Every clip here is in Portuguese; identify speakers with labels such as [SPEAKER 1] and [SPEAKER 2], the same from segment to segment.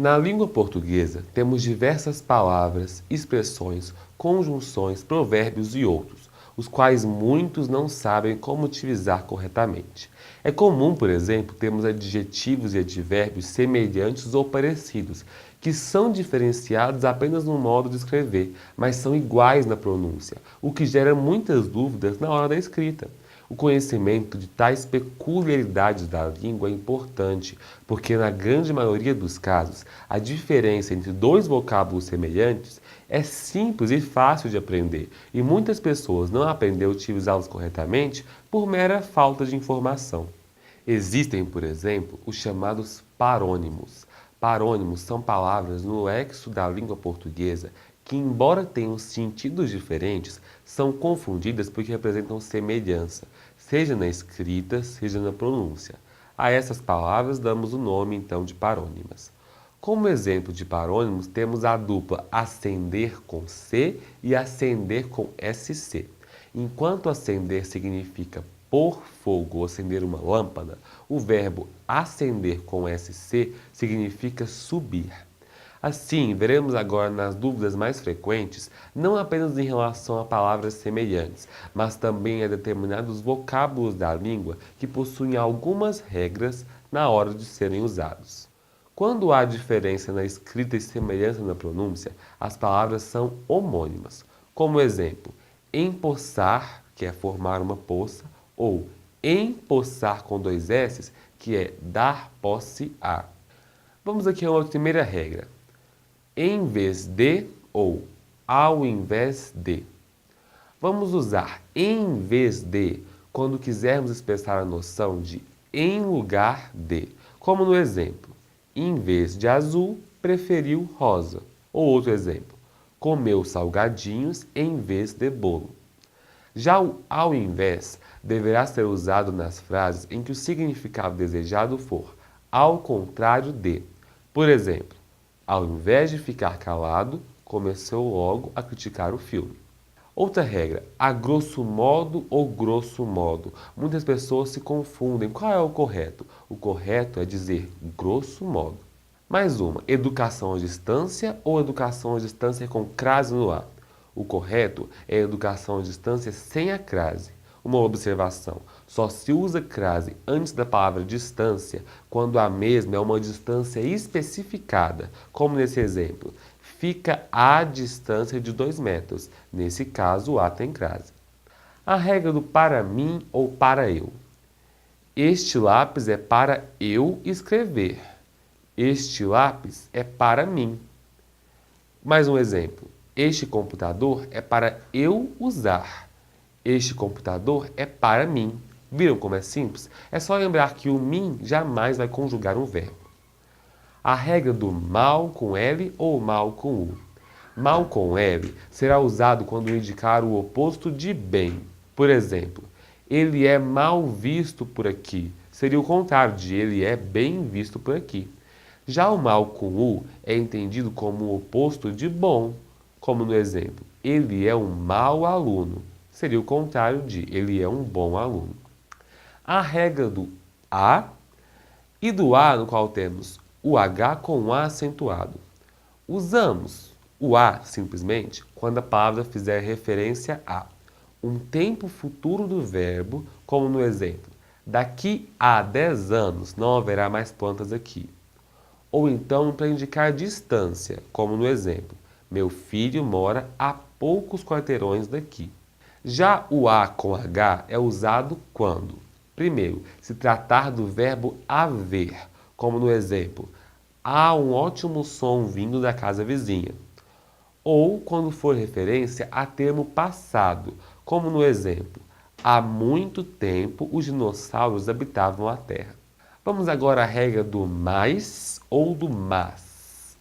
[SPEAKER 1] Na língua portuguesa, temos diversas palavras, expressões, conjunções, provérbios e outros, os quais muitos não sabem como utilizar corretamente. É comum, por exemplo, termos adjetivos e advérbios semelhantes ou parecidos, que são diferenciados apenas no modo de escrever, mas são iguais na pronúncia, o que gera muitas dúvidas na hora da escrita. O conhecimento de tais peculiaridades da língua é importante, porque na grande maioria dos casos, a diferença entre dois vocábulos semelhantes é simples e fácil de aprender, e muitas pessoas não aprendem a utilizá-los corretamente por mera falta de informação. Existem, por exemplo, os chamados parônimos. Parônimos são palavras no léxico da língua portuguesa que, embora tenham sentidos diferentes, são confundidas porque representam semelhança, seja na escrita, seja na pronúncia. A essas palavras damos o nome, então, de parônimas. Como exemplo de parônimos, temos a dupla acender com C e acender com SC. Enquanto acender significa pôr fogo ou acender uma lâmpada, o verbo acender com SC significa subir. Assim, veremos agora nas dúvidas mais frequentes, não apenas em relação a palavras semelhantes, mas também a determinados vocábulos da língua que possuem algumas regras na hora de serem usados. Quando há diferença na escrita e semelhança na pronúncia, as palavras são homônimas. Como exemplo, empoçar, que é formar uma poça, ou empoçar com dois S's, que é dar posse a. Vamos aqui a uma primeira regra. Em vez de ou ao invés de. Vamos usar em vez de quando quisermos expressar a noção de em lugar de, como no exemplo, em vez de azul, preferiu rosa. Ou outro exemplo, comeu salgadinhos em vez de bolo. Já o ao invés deverá ser usado nas frases em que o significado desejado for ao contrário de. Por exemplo, ao invés de ficar calado, começou logo a criticar o filme. Outra regra, a grosso modo ou grosso modo. Muitas pessoas se confundem. Qual é o correto? O correto é dizer grosso modo. Mais uma, educação à distância ou educação à distância com crase no A? O correto é educação à distância sem a crase. Uma observação, só se usa crase antes da palavra distância quando a mesma é uma distância especificada, como nesse exemplo. Fica à distância de 2 metros. Nesse caso, o A tem crase. A regra do para mim ou para eu. Este lápis é para eu escrever. Este lápis é para mim. Mais um exemplo. Este computador é para eu usar. Este computador é para mim. Viram como é simples? É só lembrar que o mim jamais vai conjugar um verbo. A regra do mal com L ou mal com U. Mal com L será usado quando indicar o oposto de bem. Por exemplo, ele é mal visto por aqui. Seria o contrário de ele é bem visto por aqui. Já o mal com U é entendido como o oposto de bom. Como no exemplo, ele é um mau aluno. Seria o contrário de ele é um bom aluno. A regra do A e do A no qual temos o H com o A acentuado. Usamos o A simplesmente quando a palavra fizer referência a um tempo futuro do verbo, como no exemplo, daqui a 10 anos não haverá mais plantas aqui. Ou então para indicar distância, como no exemplo, meu filho mora a poucos quarteirões daqui. Já o A com H é usado quando, primeiro, se tratar do verbo haver, como no exemplo, há um ótimo som vindo da casa vizinha. Ou quando for referência a termo passado, como no exemplo, há muito tempo os dinossauros habitavam a Terra. Vamos agora à regra do mais ou do mas.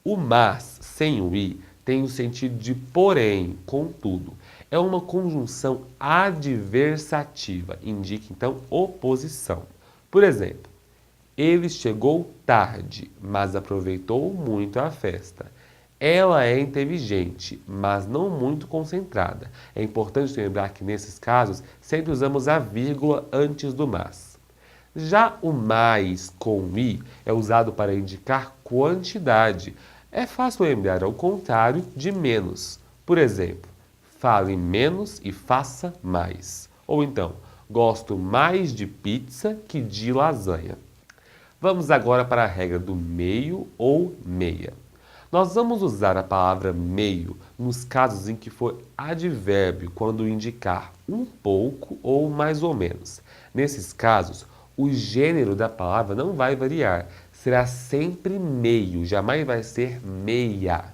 [SPEAKER 1] O mas, sem o i, tem o sentido de porém, contudo. É uma conjunção adversativa, indica então oposição. Por exemplo, ele chegou tarde, mas aproveitou muito a festa. Ela é inteligente, mas não muito concentrada. É importante lembrar que nesses casos sempre usamos a vírgula antes do mas. Já o mais com i é usado para indicar quantidade. É fácil lembrar ao contrário de menos. Por exemplo, fale menos e faça mais. Ou então, gosto mais de pizza que de lasanha. Vamos agora para a regra do meio ou meia. Nós vamos usar a palavra meio nos casos em que for advérbio, quando indicar um pouco ou mais ou menos. Nesses casos, o gênero da palavra não vai variar, será sempre meio, jamais vai ser meia.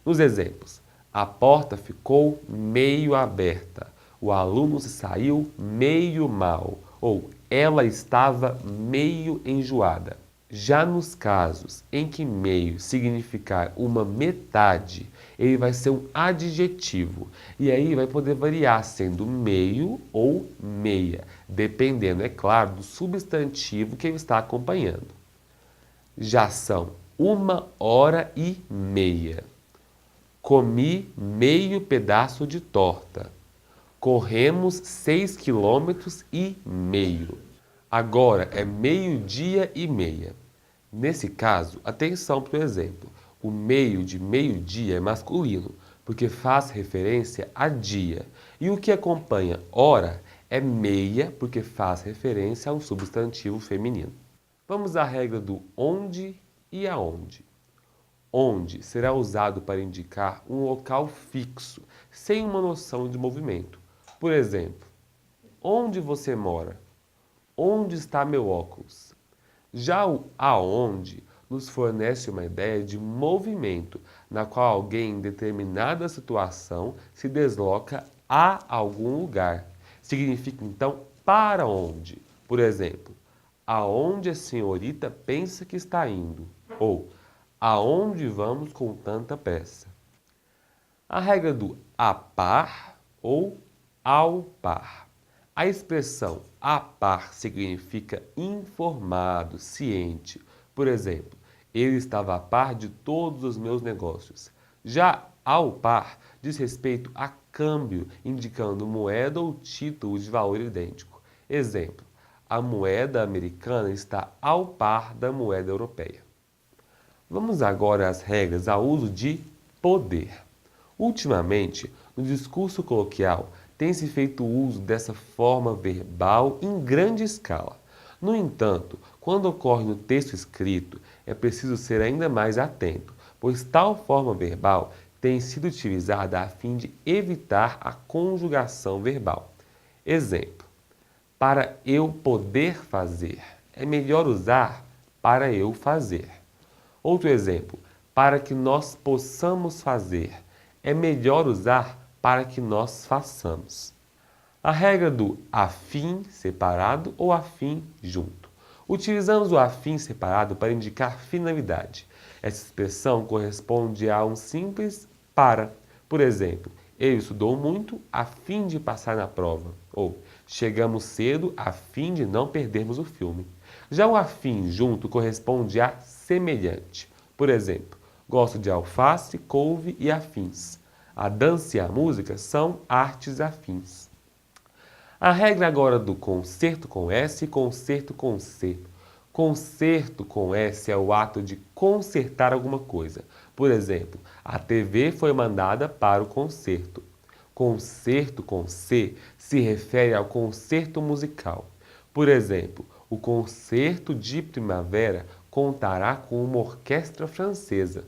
[SPEAKER 1] Nos exemplos, a porta ficou meio aberta, o aluno se saiu meio mal, ou ela estava meio enjoada. Já nos casos em que meio significar uma metade, ele vai ser um adjetivo. E aí vai poder variar sendo meio ou meia, dependendo, é claro, do substantivo que ele está acompanhando. Já são 1h30. Comi meio pedaço de torta. Corremos 6,5 km. Agora é 12h30. Nesse caso, atenção para o exemplo. O meio de meio-dia é masculino, porque faz referência a dia. E o que acompanha hora é meia, porque faz referência a um substantivo feminino. Vamos à regra do onde e aonde. Onde será usado para indicar um local fixo, sem uma noção de movimento. Por exemplo, onde você mora? Onde está meu óculos? Já o aonde nos fornece uma ideia de movimento, na qual alguém em determinada situação se desloca a algum lugar. Significa então para onde. Por exemplo, aonde a senhorita pensa que está indo? Ou aonde vamos com tanta pressa? A regra do a par ou ao par. A expressão a par significa informado, ciente. Por exemplo, ele estava a par de todos os meus negócios. Já ao par diz respeito a câmbio, indicando moeda ou título de valor idêntico. Exemplo, a moeda americana está ao par da moeda europeia. Vamos agora às regras ao uso de poder. Ultimamente, no discurso coloquial, tem-se feito uso dessa forma verbal em grande escala. No entanto, quando ocorre no texto escrito, é preciso ser ainda mais atento, pois tal forma verbal tem sido utilizada a fim de evitar a conjugação verbal. Exemplo: para eu poder fazer, é melhor usar para eu fazer. Outro exemplo: para que nós possamos fazer, é melhor usar para que nós façamos. A regra do afim separado ou afim junto. Utilizamos o afim separado para indicar finalidade. Essa expressão corresponde a um simples para. Por exemplo, ele estudou muito a fim de passar na prova. Ou chegamos cedo a fim de não perdermos o filme. Já o afim junto corresponde a semelhante. Por exemplo, gosto de alface, couve e afins. A dança e a música são artes afins. A regra agora do concerto com S e concerto com C. Concerto com S é o ato de consertar alguma coisa. Por exemplo, a TV foi mandada para o concerto. Concerto com C se refere ao concerto musical. Por exemplo, o concerto de primavera contará com uma orquestra francesa.